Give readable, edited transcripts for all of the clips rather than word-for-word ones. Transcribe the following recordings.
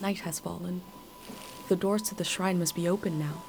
Night has fallen. The doors to the shrine must be open now.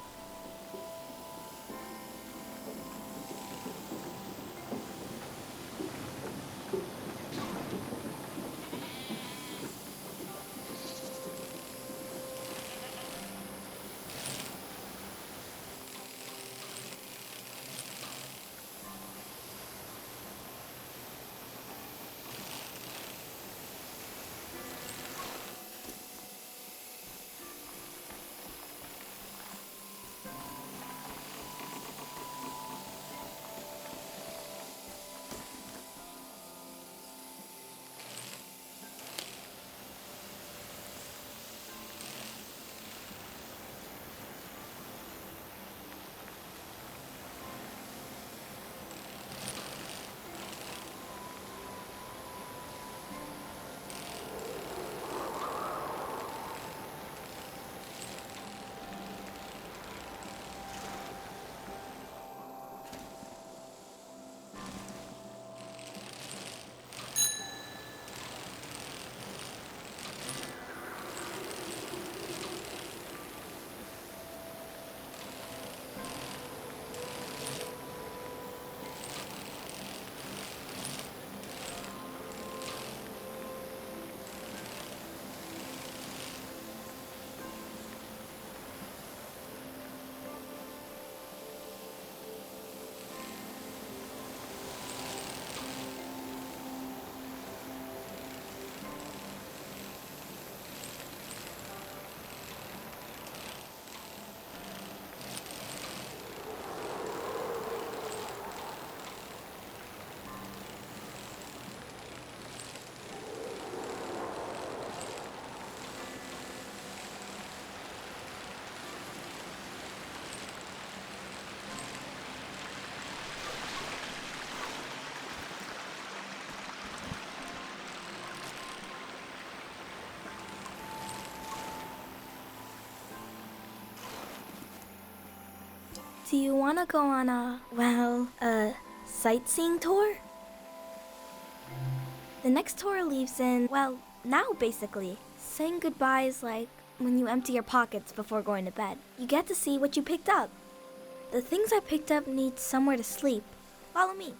Do you want to go on a sightseeing tour? The next tour leaves in, now basically. Saying goodbye is like when you empty your pockets before going to bed. You get to see what you picked up. The things I picked up need somewhere to sleep. Follow me.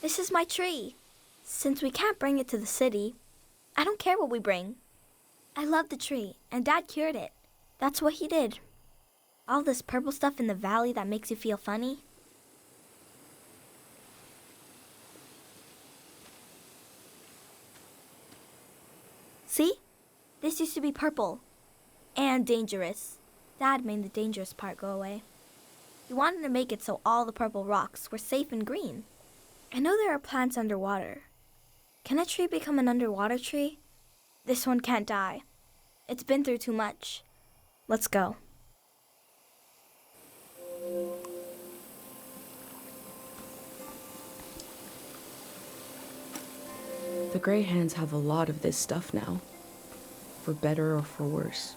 This is my tree. Since we can't bring it to the city, I don't care what we bring. I love the tree, and Dad cured it. That's what he did. All this purple stuff in the valley that makes you feel funny. See? This used to be purple. And dangerous. Dad made the dangerous part go away. He wanted to make it so all the purple rocks were safe and green. I know there are plants underwater. Can a tree become an underwater tree? This one can't die. It's been through too much. Let's go. The Grey Hands have a lot of this stuff now, for better or for worse.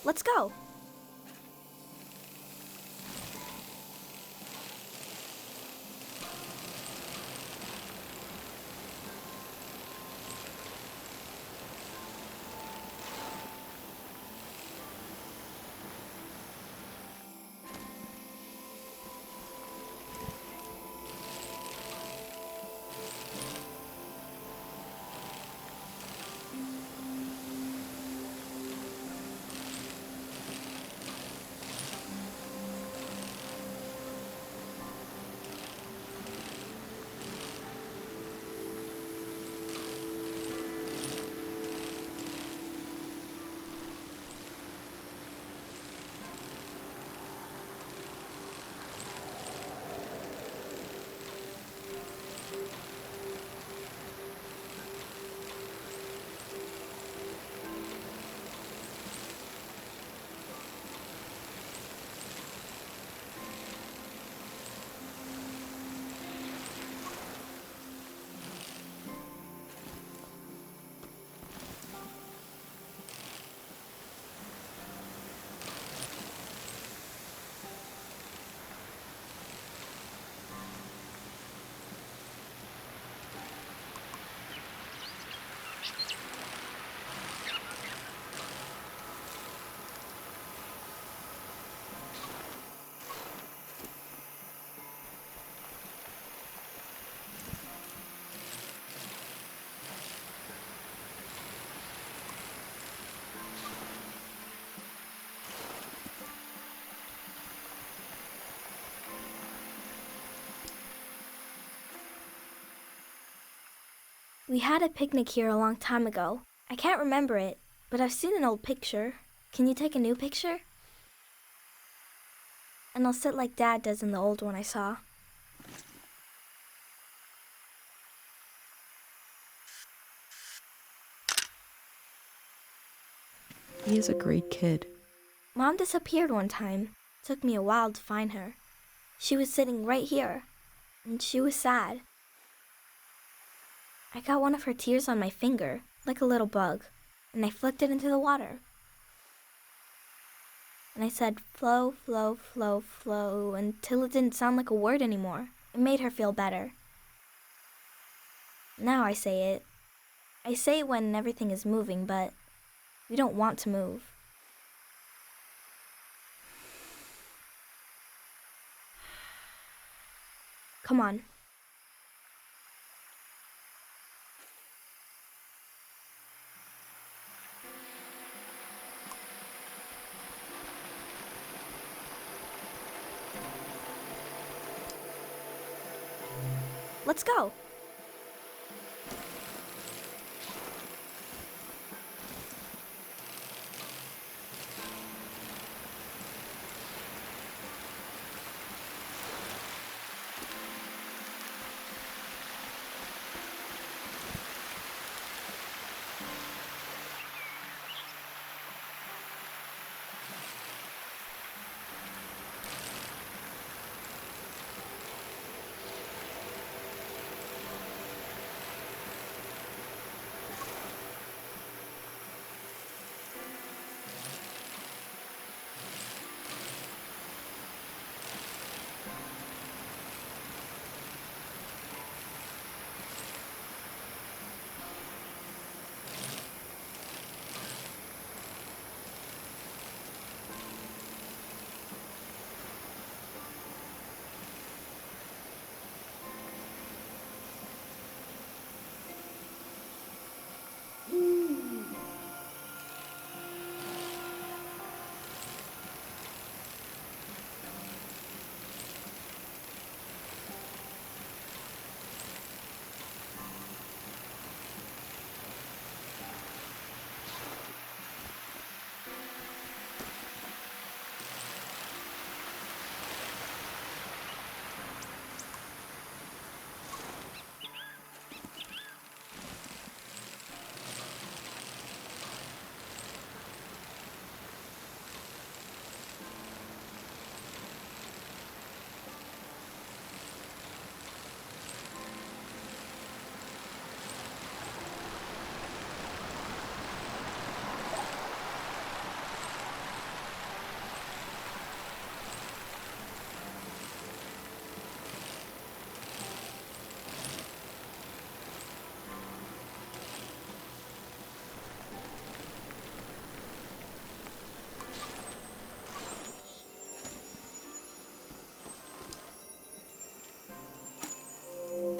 Let's go. We had a picnic here a long time ago. I can't remember it, but I've seen an old picture. Can you take a new picture? And I'll sit like Dad does in the old one I saw. He is a great kid. Mom disappeared one time. Took me a while to find her. She was sitting right here, and she was sad. I got one of her tears on my finger, like a little bug, and I flicked it into the water. And I said, flow, flow, flow, flow, until it didn't sound like a word anymore. It made her feel better. Now I say it. I say it when everything is moving, but we don't want to move. Come on. Let's go.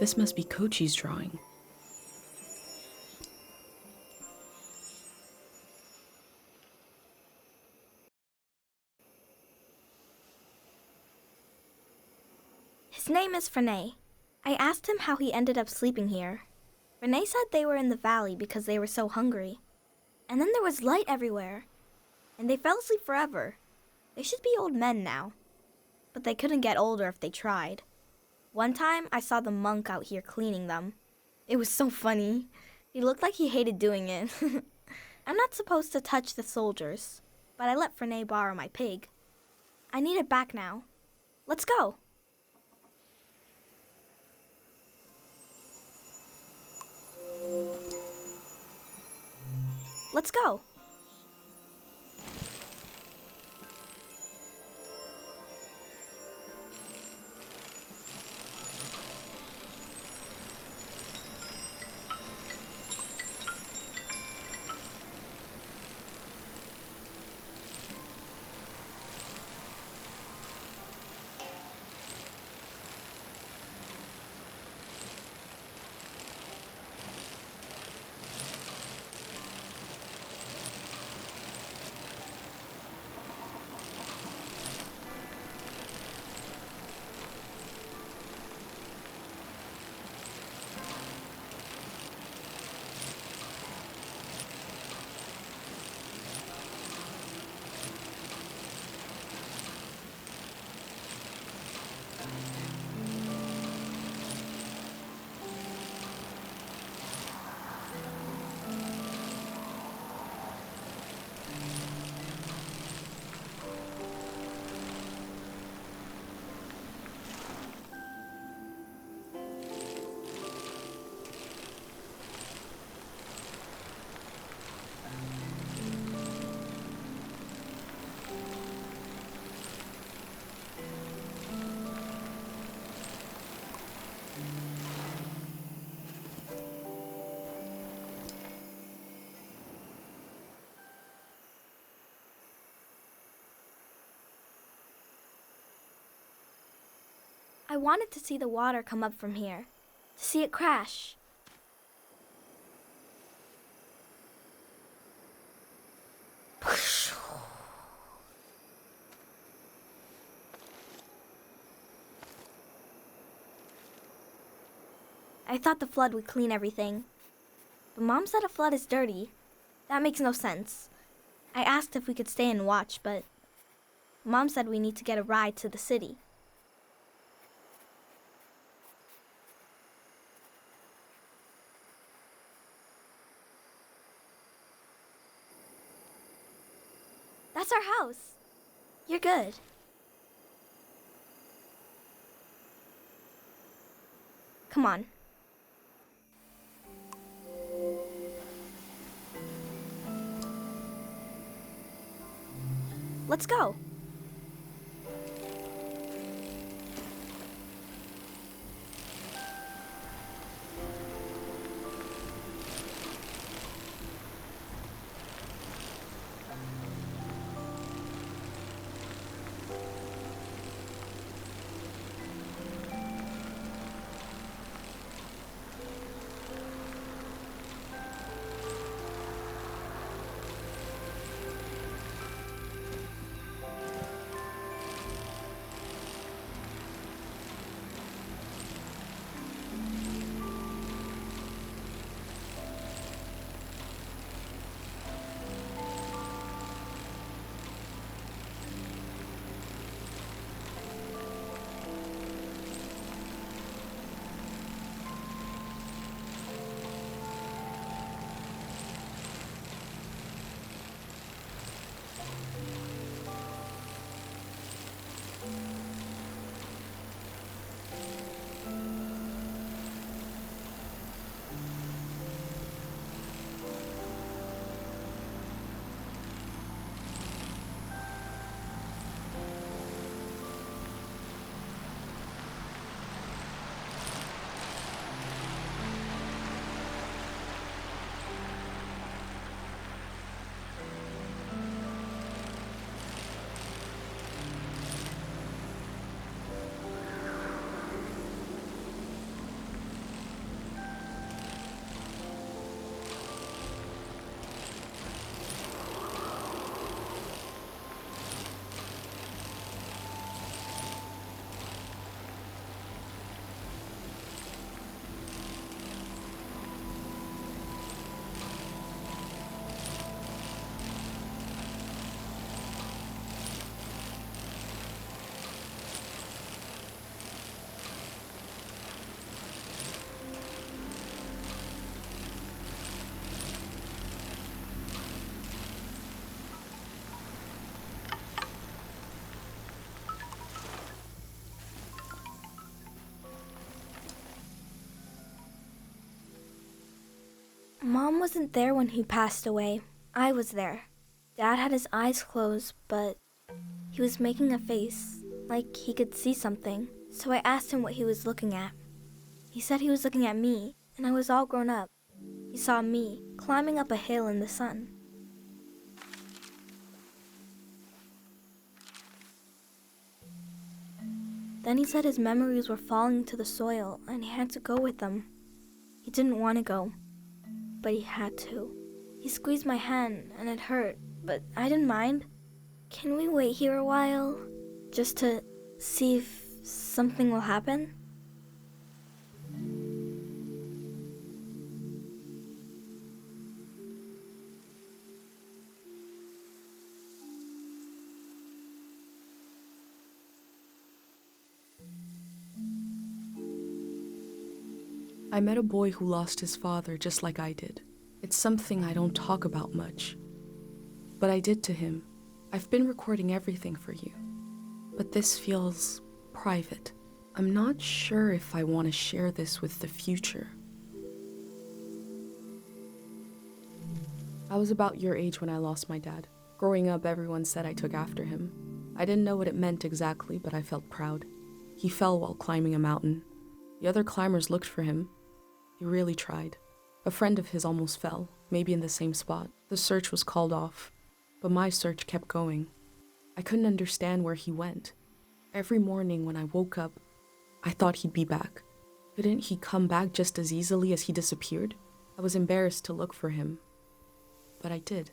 This must be Kochi's drawing. His name is Renee. I asked him how he ended up sleeping here. Renee said they were in the valley because they were so hungry. And then there was light everywhere. And they fell asleep forever. They should be old men now. But they couldn't get older if they tried. One time, I saw the monk out here cleaning them. It was so funny. He looked like he hated doing it. I'm not supposed to touch the soldiers, but I let Renee borrow my pig. I need it back now. Let's go. Let's go. I wanted to see the water come up from here, to see it crash. I thought the flood would clean everything. But Mom said a flood is dirty. That makes no sense. I asked if we could stay and watch, but Mom said we need to get a ride to the city. That's our house. You're good. Come on. Let's go. Mom wasn't there when he passed away. I was there. Dad had his eyes closed, but he was making a face, like he could see something. So I asked him what he was looking at. He said he was looking at me, and I was all grown up. He saw me climbing up a hill in the sun. Then he said his memories were falling to the soil, and he had to go with them. He didn't want to go, but he had to. He squeezed my hand, and it hurt, but I didn't mind. Can we wait here a while, just to see if something will happen? I met a boy who lost his father just like I did. It's something I don't talk about much, but I did to him. I've been recording everything for you, but this feels private. I'm not sure if I want to share this with the future. I was about your age when I lost my dad. Growing up, everyone said I took after him. I didn't know what it meant exactly, but I felt proud. He fell while climbing a mountain. The other climbers looked for him. He really tried. A friend of his almost fell, maybe in the same spot. The search was called off, but my search kept going. I couldn't understand where he went. Every morning when I woke up, I thought he'd be back. Couldn't he come back just as easily as he disappeared? I was embarrassed to look for him, but I did.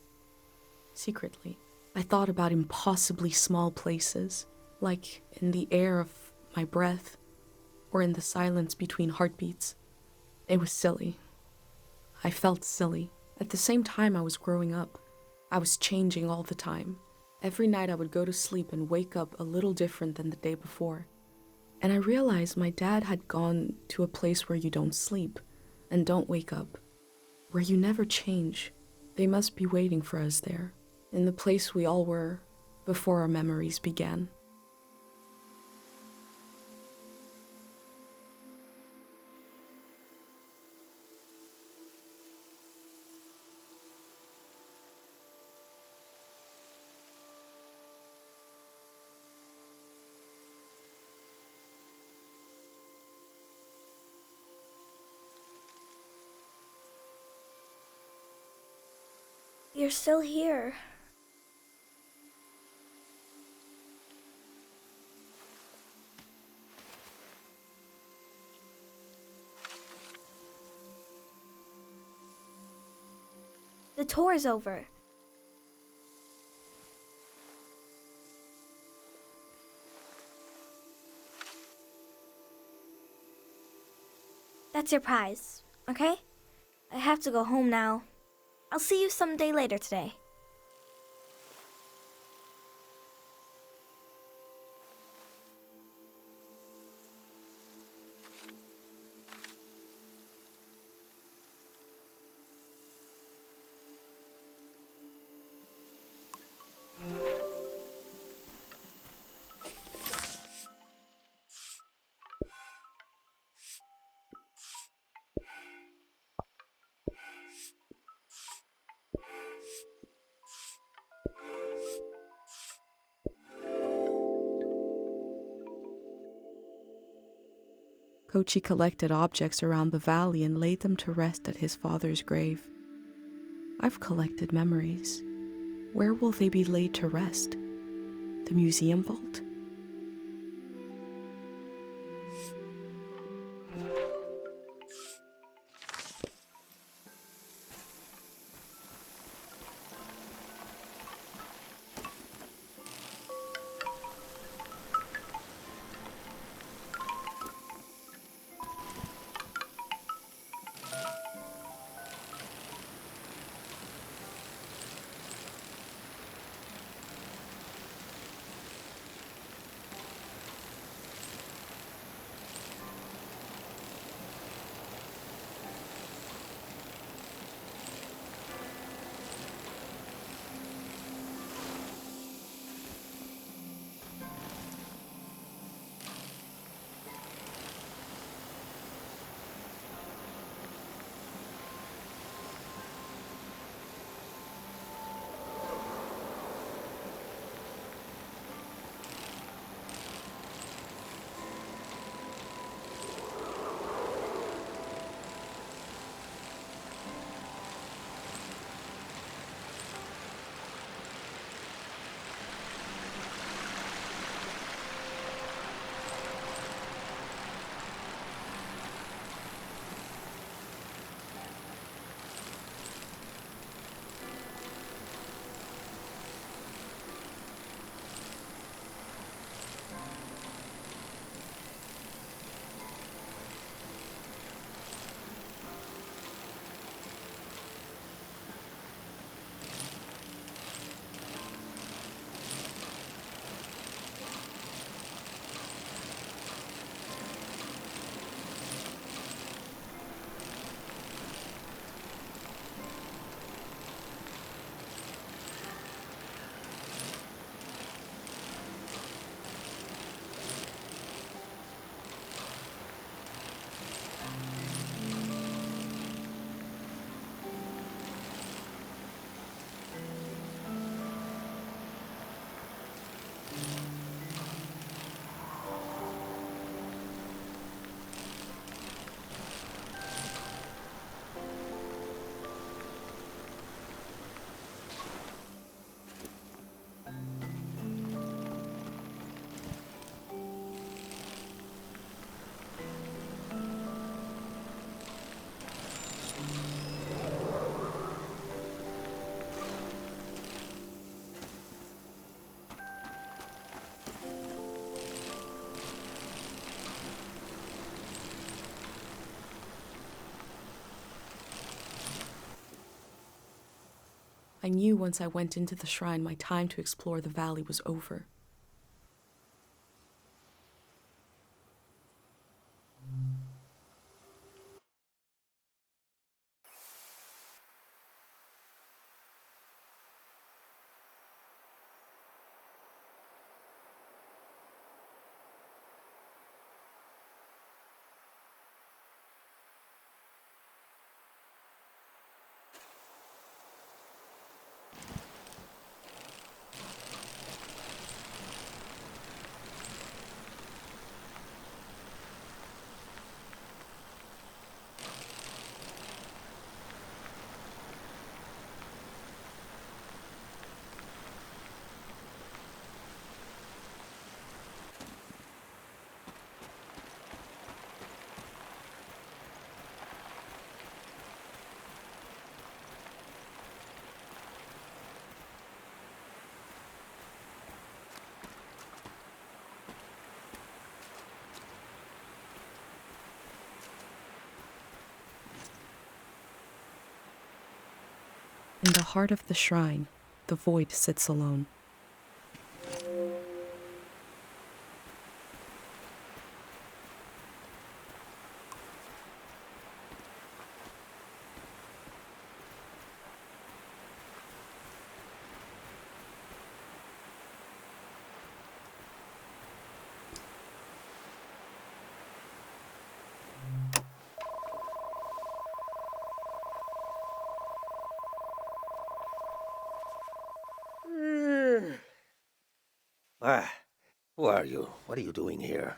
Secretly, I thought about impossibly small places, like in the air of my breath, or in the silence between heartbeats. It was silly. I felt silly. At the same time, I was growing up. I was changing all the time. Every night I would go to sleep and wake up a little different than the day before. And I realized my dad had gone to a place where you don't sleep and don't wake up, where you never change. They must be waiting for us there, in the place we all were before our memories began. You're still here. The tour's over. That's your prize, okay? I have to go home now. I'll see you someday later today. Kochi collected objects around the valley and laid them to rest at his father's grave. I've collected memories. Where will they be laid to rest? The museum vault? I knew once I went into the shrine, my time to explore the valley was over. In the heart of the shrine, the void sits alone. Ah, who are you? What are you doing here?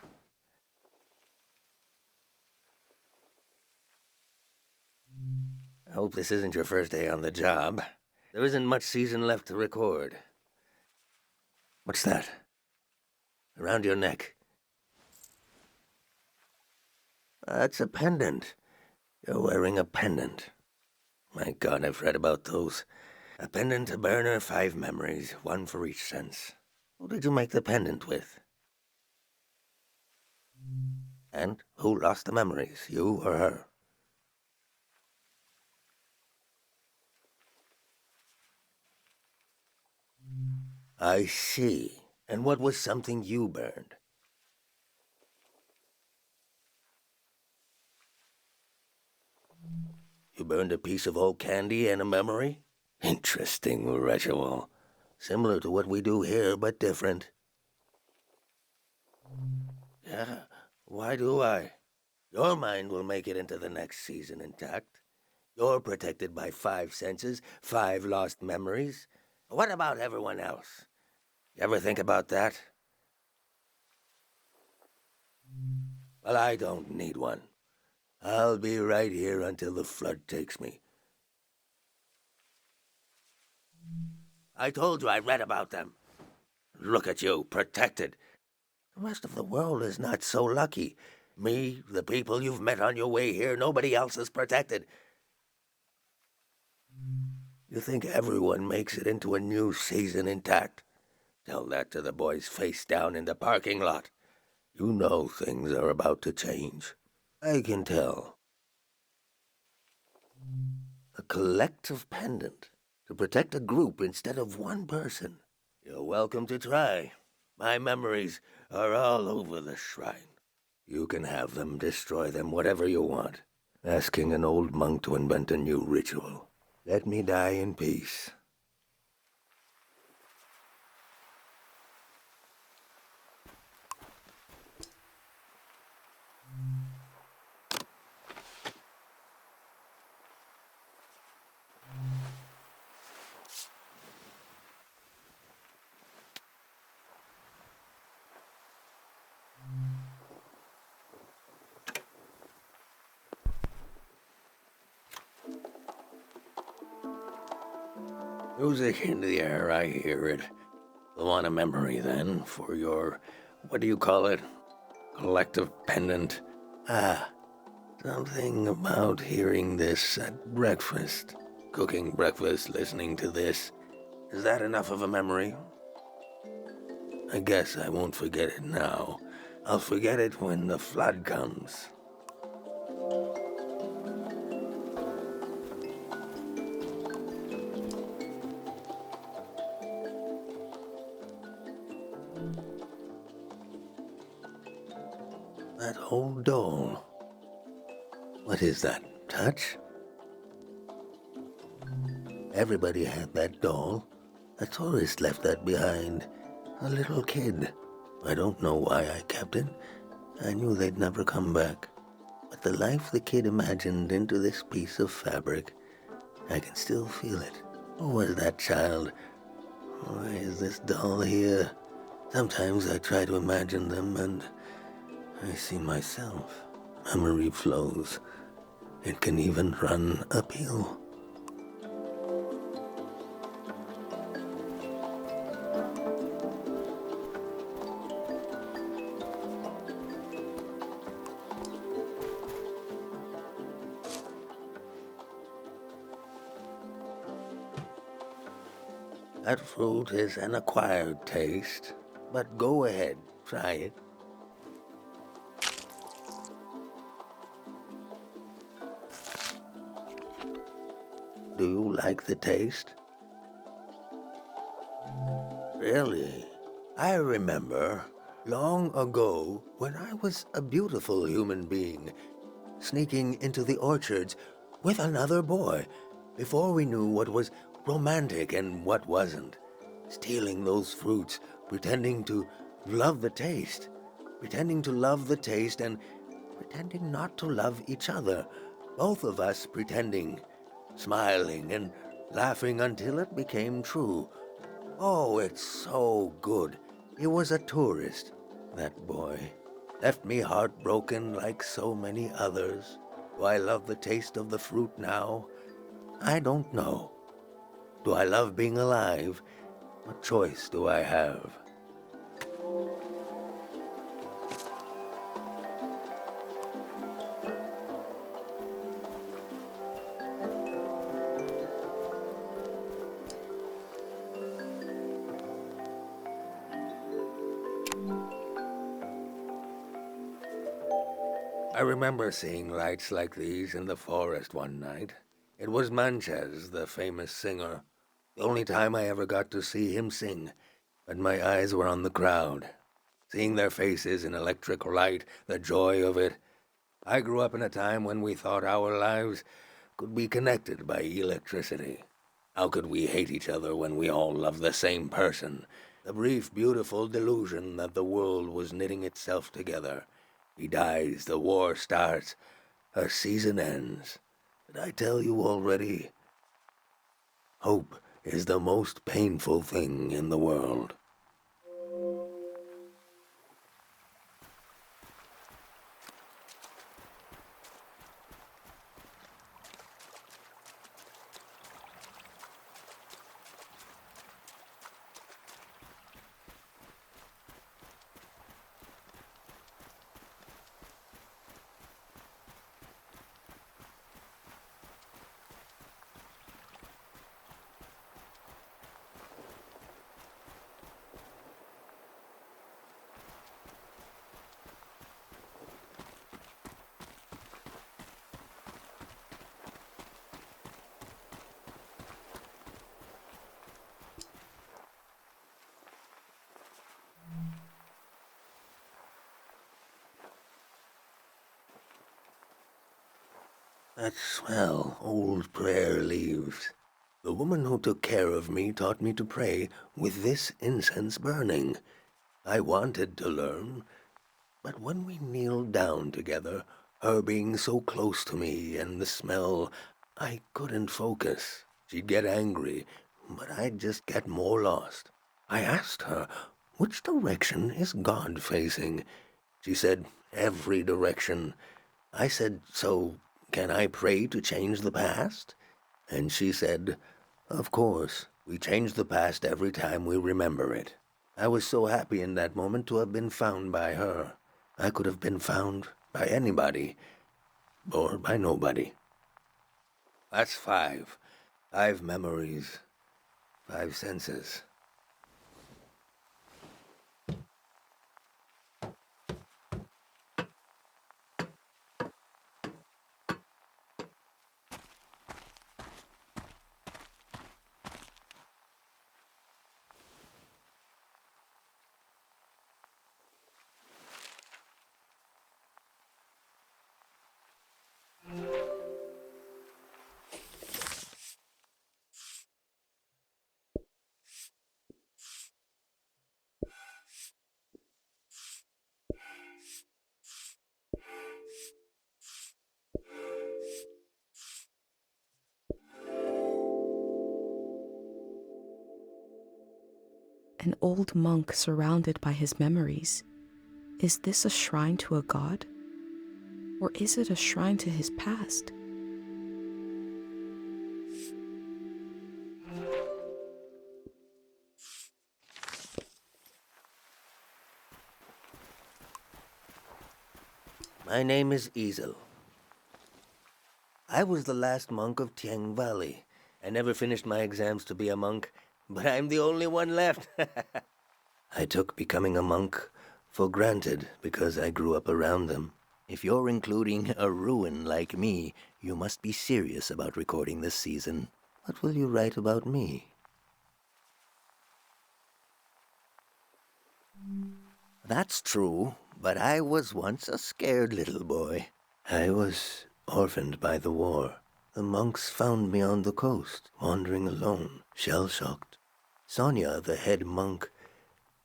I hope this isn't your first day on the job. There isn't much season left to record. What's that? Around your neck? It's a pendant. You're wearing a pendant. My God, I've read about those. A pendant, a burner, 5 memories, 1 for each sense. Who did you make the pendant with? And who lost the memories, you or her? I see. And what was something you burned? You burned a piece of old candy and a memory? Interesting ritual. Similar to what we do here, but different. Yeah, why do I? Your mind will make it into the next season intact. You're protected by 5 senses, 5 lost memories. What about everyone else? You ever think about that? Well, I don't need one. I'll be right here until the flood takes me. I told you I read about them. Look at you, protected. The rest of the world is not so lucky. Me, the people you've met on your way here, nobody else is protected. You think everyone makes it into a new season intact? Tell that to the boys face down in the parking lot. You know things are about to change. I can tell. A collective pendant to protect a group instead of one person. You're welcome to try. My memories are all over the shrine. You can have them, destroy them, whatever you want. Asking an old monk to invent a new ritual. Let me die in peace. Music in the air, I hear it. You want a memory, then, for your, what do you call it? Collective pendant. Ah, something about hearing this at breakfast. Cooking breakfast, listening to this. Is that enough of a memory? I guess I won't forget it now. I'll forget it when the flood comes. That old doll. What is that? Touch? Everybody had that doll. A tourist left that behind. A little kid. I don't know why I kept it. I knew they'd never come back. But the life the kid imagined into this piece of fabric, I can still feel it. Who was that child? Why is this doll here? Sometimes I try to imagine them and I see myself. Memory flows. It can even run uphill. That fruit is an acquired taste, but go ahead, try it. Do you like the taste? Really? I remember long ago when I was a beautiful human being, sneaking into the orchards with another boy before we knew what was romantic and what wasn't. Stealing those fruits, pretending to love the taste. Pretending to love the taste and pretending not to love each other. Both of us pretending. Smiling and laughing until it became true. Oh, it's so good. He was a tourist, that boy. Left me heartbroken like so many others. Do I love the taste of the fruit now? I don't know. Do I love being alive? What choice do I have? I remember seeing lights like these in the forest one night. It was Manches, the famous singer. The only time I ever got to see him sing, but my eyes were on the crowd. Seeing their faces in electric light, the joy of it. I grew up in a time when we thought our lives could be connected by electricity. How could we hate each other when we all love the same person? The brief, beautiful delusion that the world was knitting itself together. He dies, the war starts, her season ends. Did I tell you already? Hope is the most painful thing in the world. That swell old prayer leaves. The woman who took care of me taught me to pray with this incense burning. I wanted to learn, but when we kneeled down together, her being so close to me and the smell, I couldn't focus. She'd get angry, but I'd just get more lost. I asked her, which direction is God facing? She said, every direction. I said, so can I pray to change the past? And she said, of course, we change the past every time we remember it. I was so happy in that moment to have been found by her. I could have been found by anybody, or by nobody. That's 5. 5 memories, 5 senses. old monk surrounded by his memories. Is this a shrine to a god? Or is it a shrine to his past? My name is Easel. I was the last monk of Tiang Valley. I never finished my exams to be a monk, but I'm the only one left. I took becoming a monk for granted because I grew up around them. If you're including a ruin like me, you must be serious about recording this season. What will you write about me? That's true, but I was once a scared little boy. I was orphaned by the war. The monks found me on the coast, wandering alone, shell-shocked. Sonia, the head monk,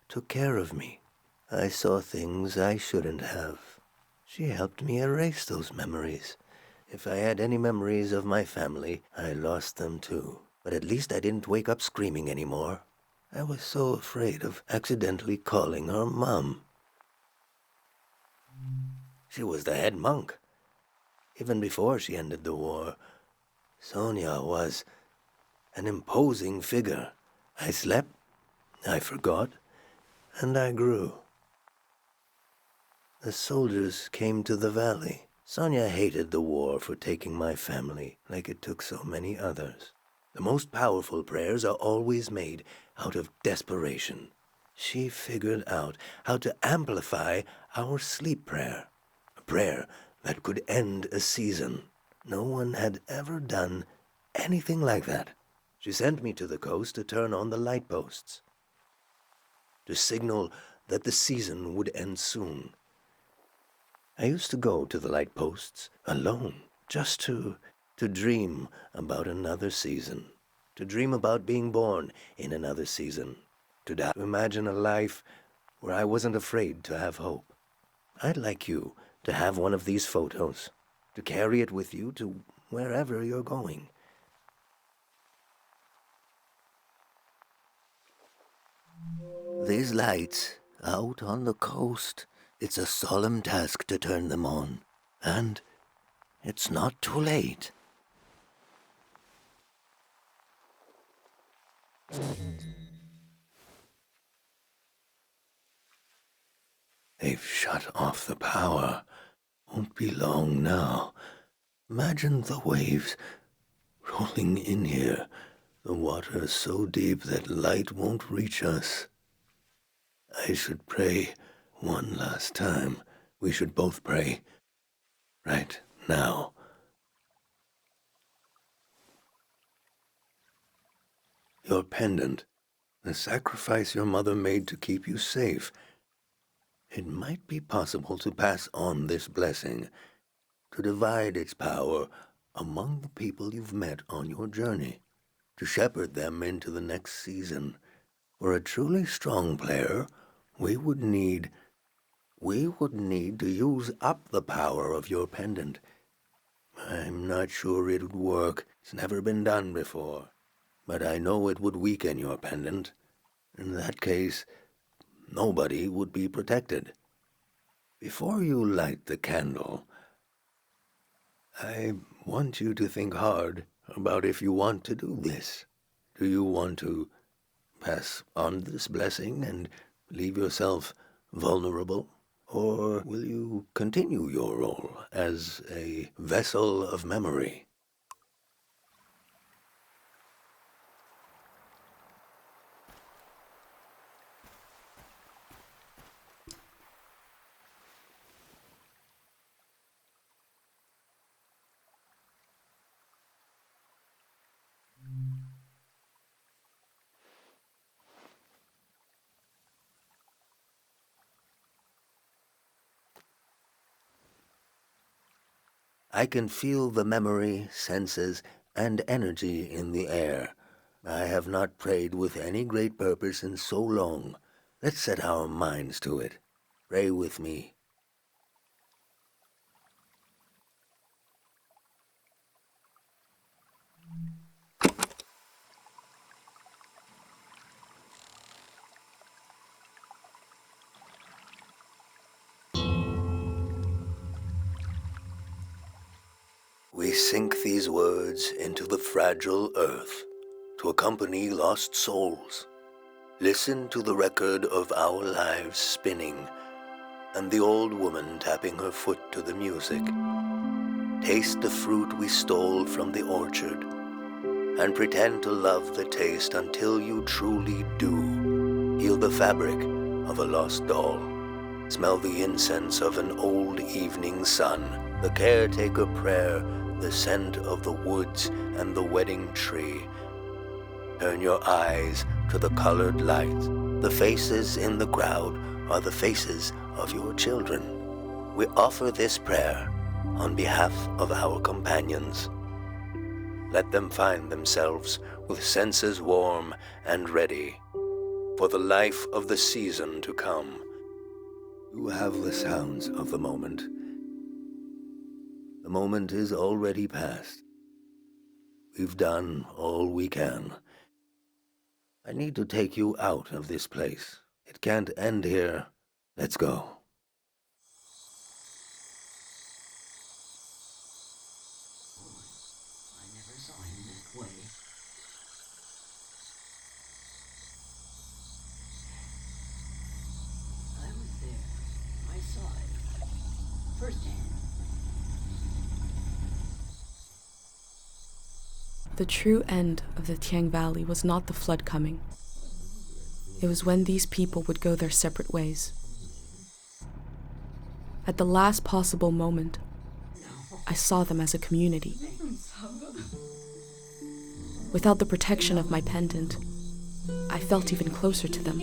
took care of me. I saw things I shouldn't have. She helped me erase those memories. If I had any memories of my family, I lost them too. But at least I didn't wake up screaming anymore. I was so afraid of accidentally calling her Mom. She was the head monk. Even before she ended the war, Sonia was an imposing figure. I slept, I forgot, and I grew. The soldiers came to the valley. Sonia hated the war for taking my family like it took so many others. The most powerful prayers are always made out of desperation. She figured out how to amplify our sleep prayer, a prayer that could end a season. No one had ever done anything like that. She sent me to the coast to turn on the light posts, to signal that the season would end soon. I used to go to the light posts alone, just to dream about another season, to dream about being born in another season, to imagine a life where I wasn't afraid to have hope. I'd like you to have one of these photos, to carry it with you to wherever you're going. These lights out on the coast, it's a solemn task to turn them on. And it's not too late. They've shut off the power. Won't be long now. Imagine the waves rolling in here. The water is so deep that light won't reach us. I should pray one last time. We should both pray. Right now. Your pendant, the sacrifice your mother made to keep you safe. It might be possible to pass on this blessing, to divide its power among the people you've met on your journey, to shepherd them into the next season. For a truly strong player, we would need to use up the power of your pendant. I'm not sure it would work. It's never been done before. But I know it would weaken your pendant. In that case, nobody would be protected. Before you light the candle, I want you to think hard about if you want to do this. Do you want to pass on this blessing and leave yourself vulnerable? Or will you continue your role as a vessel of memory? I can feel the memory, senses, and energy in the air. I have not prayed with any great purpose in so long. Let's set our minds to it. Pray with me. We sink these words into the fragile earth to accompany lost souls. Listen to the record of our lives spinning and the old woman tapping her foot to the music. Taste the fruit we stole from the orchard and pretend to love the taste until you truly do. Feel the fabric of a lost doll. Smell the incense of an old evening sun, the caretaker prayer, the scent of the woods and the wedding tree. Turn your eyes to the colored lights. The faces in the crowd are the faces of your children. We offer this prayer on behalf of our companions. Let them find themselves with senses warm and ready for the life of the season to come. You have the sounds of the moment. The moment is already past. We've done all we can. I need to take you out of this place. It can't end here. Let's go. I never saw him that way. I was there. I saw it. Firsthand. The true end of the Tiang Valley was not the flood coming. It was when these people would go their separate ways. At the last possible moment, I saw them as a community. Without the protection of my pendant, I felt even closer to them.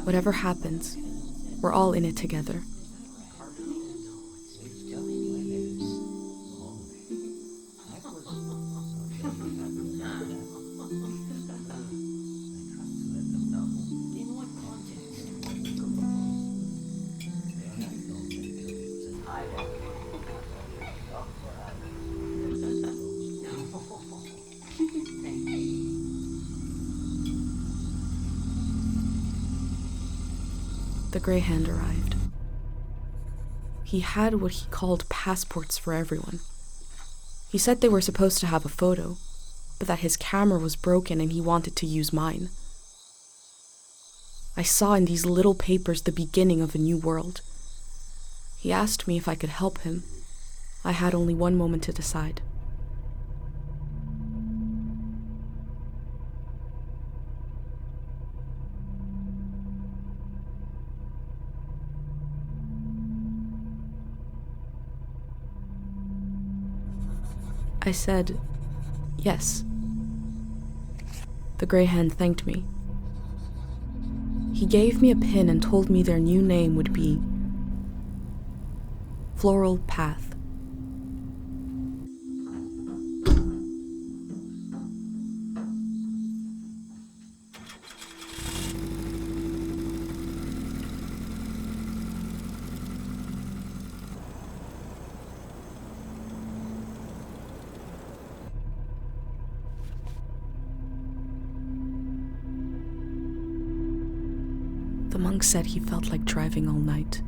Whatever happens, we're all in it together. The Grey Hand arrived. He had what he called passports for everyone. He said they were supposed to have a photo, but that his camera was broken and he wanted to use mine. I saw in these little papers the beginning of a new world. He asked me if I could help him. I had only one moment to decide. I said, yes. The Grey Hand thanked me. He gave me a pin and told me their new name would be Floral Path. The monk said he felt like driving all night.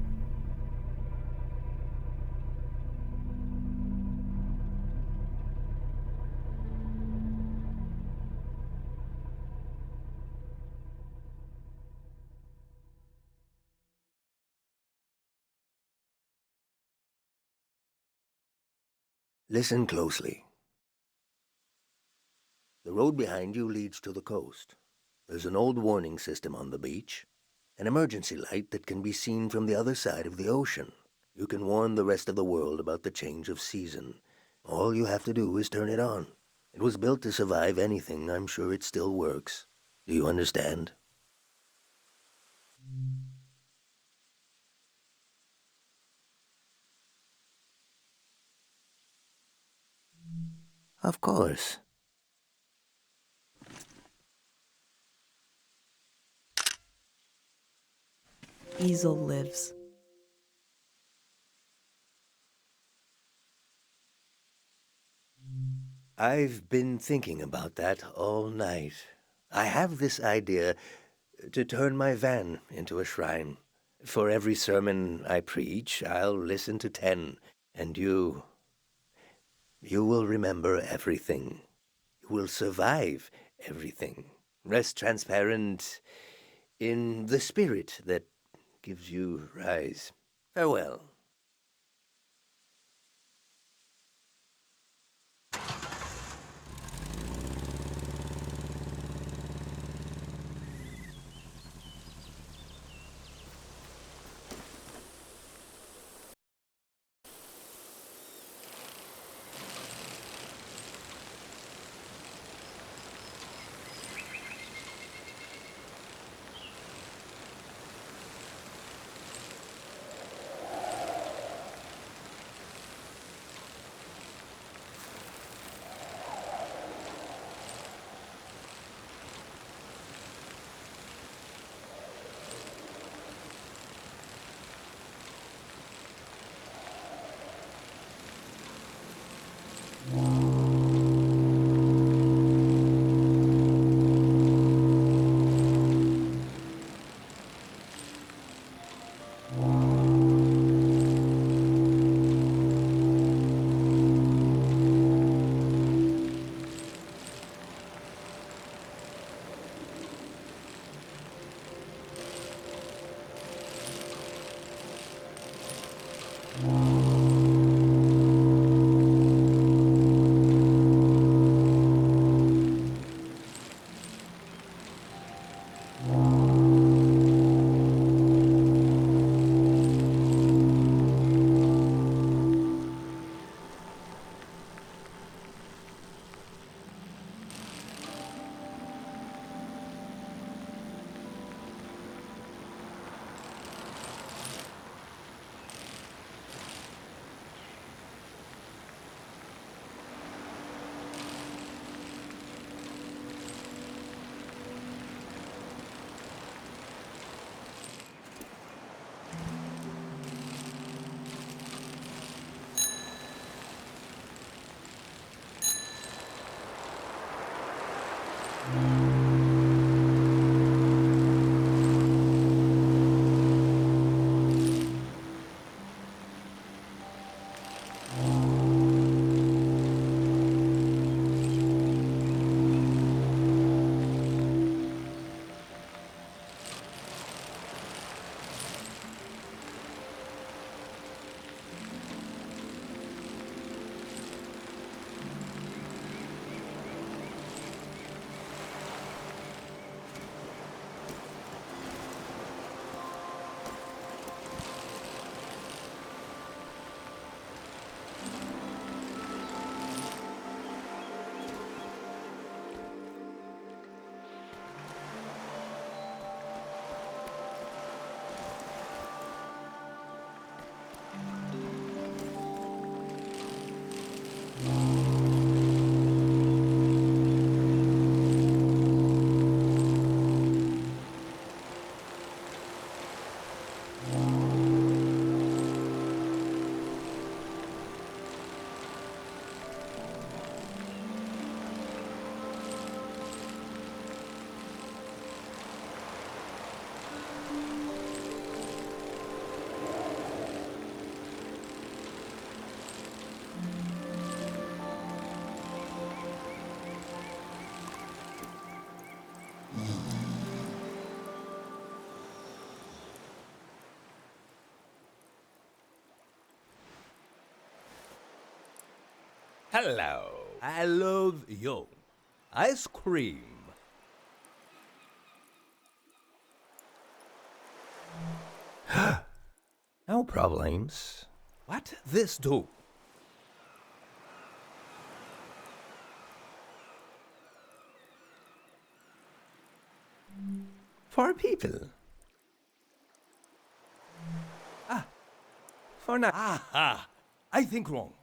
Listen closely. The road behind you leads to the coast. There's an old warning system on the beach, an emergency light that can be seen from the other side of the ocean. You can warn the rest of the world about the change of season. All you have to do is turn it on. It was built to survive anything. I'm sure it still works. Do you understand? Of course. Easel lives. I've been thinking about that all night. I have this idea to turn my van into a shrine. For every sermon I preach, I'll listen to 10, and you will remember everything. You will survive everything. Rest transparent in the spirit that gives you rise. Farewell. Hello. I love you. Ice cream. No problems. What this do? For people. For now. Ah, I think wrong.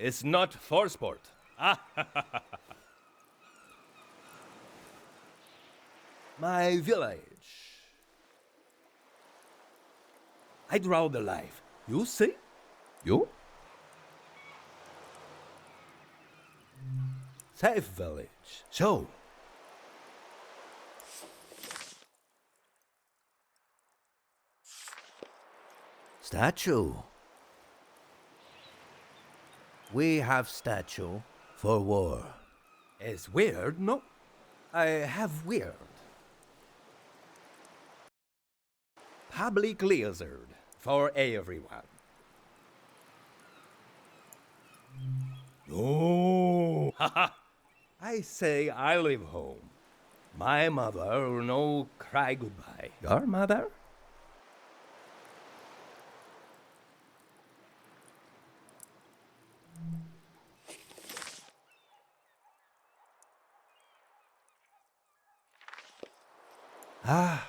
It's not for sport. My village. I draw the life. You see? You? Safe village. So, Statue. We have statue for war. It's weird, no? I have weird. Public lizard for everyone. No. I say I live home. My mother no cry goodbye. Your mother? Ah,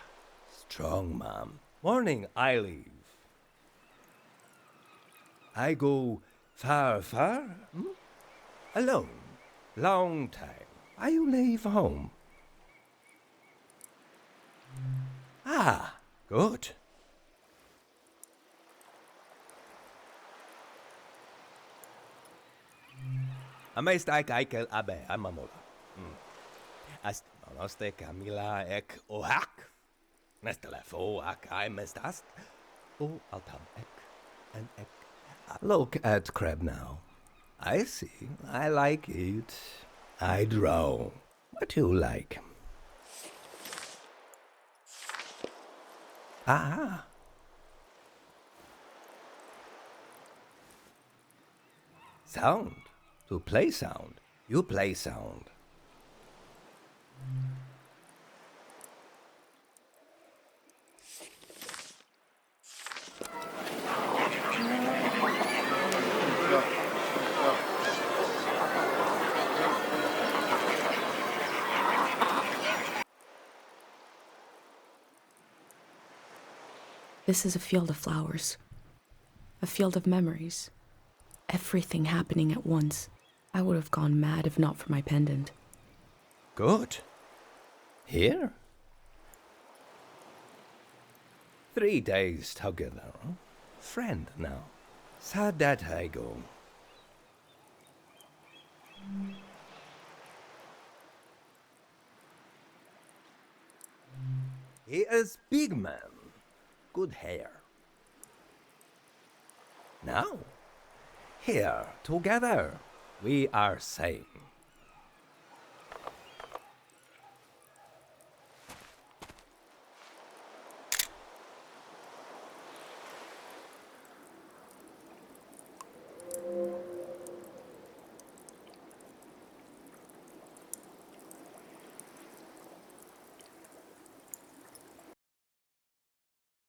strong mom. Morning I leave. I go far, far? Alone. Long time. I leave home. Ah, good. Ameisták aikel abe amamola. Ast monoste Camila ek ohak. Nestelefo ak I mestast. O altam ek and ek. Look at crab now. I see. I like it. I draw. What you like? Ah. Sound. To play sound. You play sound. This is a field of flowers. A field of memories. Everything happening at once. I would have gone mad if not for my pendant. Good. Here? 3 days together. Friend now. Sad that I go. He is big man. Good hair. Now, here, together, we are same.